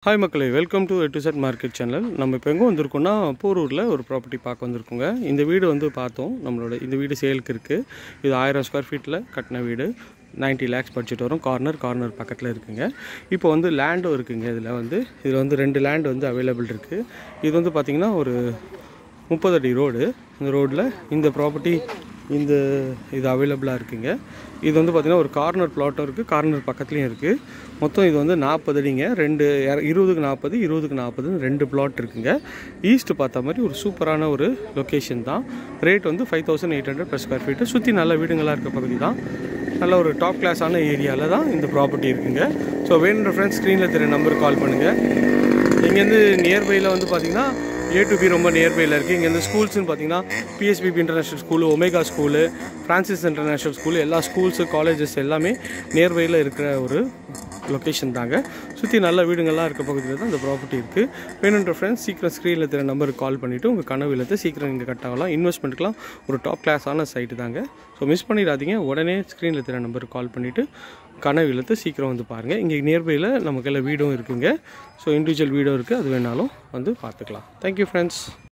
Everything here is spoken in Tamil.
ஹாய் மக்களே, welcome to A to Z market channel. நம்ம இப்போ எங்கே வந்திருக்கோம்னா போரூரில் ஒரு ப்ராப்பர்ட்டி பார்க்க வந்திருக்கோங்க. இந்த வீடு வந்து பார்த்தோம். இந்த வீடு சேலுக்கு இருக்குது. இது 1000 ஸ்கொயர் ஃபீட்டில் கட்டின வீடு. 90 lakhs பட்ஜெட் வரும். கார்னர் பக்கத்தில் இருக்குங்க. இப்போ வந்து லேண்டும் இருக்குங்க. இதில் வந்து 2 லேண்ட் வந்து அவைலபிள் இருக்குது. இது வந்து பார்த்திங்கன்னா ஒரு 30 அடி ரோடு. இந்த ரோட்டில் இந்த ப்ராப்பர்ட்டி இது அவைலபிளாக இருக்குங்க. இது வந்து பார்த்திங்கன்னா ஒரு கார்னர் பிளாட்டும் இருக்குது, கார்னர் பக்கத்துலேயும் இருக்குது. மொத்தம் இது வந்து 40 அடிங்க. 20க்கு 40 20க்கு 40 2 பிளாட் இருக்குங்க. ஈஸ்ட்டு பார்த்த மாதிரி ஒரு சூப்பரான ஒரு லொக்கேஷன் தான். ரேட் வந்து 5800 per ஸ்கொயர் ஃபீட்டு. சுற்றி நல்ல வீடுங்களாக இருக்க பகுதி தான். நல்ல ஒரு டாப் கிளாஸான ஏரியாவில் தான் இந்த ப்ராப்பர்ட்டி இருக்குங்க. ஸோ வேணுன்ற ஃப்ரெண்ட்ஸ் ஸ்க்ரீனில் தெரிய நம்பருக்கு கால் பண்ணுங்கள். இங்கேருந்து நியர்பையில் வந்து பார்த்திங்கன்னா A to B ரொம்ப நியர்பையில் இருக்குது. இங்கேருந்து ஸ்கூல்ஸ்னு பார்த்தீங்கன்னா PSBB international school, Omega school, Francis international school, எல்லா ஸ்கூல்ஸு காலேஜஸ் எல்லாமே நியர்பையில் இருக்கிற ஒரு லொக்கேஷன் தாங்க. சுற்றி நல்ல வீடுங்கள்லாம் இருக்க பகுதியில் தான் இந்த ப்ராப்பர்ட்டி இருக்குது. வேணுன்ற ஃப்ரெண்ட்ஸ் சீக்கிரம் ஸ்க்ரீனில் தெரிய நம்பருக்கு கால் பண்ணிவிட்டு உங்கள் கனவு இல்லத்தை சீக்கிரம் இங்கே கட் ஆகலாம். இன்வெஸ்ட்மெண்ட்டுக்கெலாம் ஒரு டாப் கிளாஸான சைட்டு தாங்க. ஸோ மிஸ் பண்ணிடாதீங்க. உடனே ஸ்க்ரீனில் தெரிய நம்பருக்கு கால் பண்ணிவிட்டு கனவு இல்லத்தை சீக்கிரம் வந்து பாருங்கள். இங்கே நியர்பையில் நமக்கு எல்லாம் வீடும் இருக்குங்க. ஸோ இண்டிவிஜுவல் வீடும் இருக்குது. அது வேணாலும் வந்து பார்த்துக்கலாம். Thank you friends.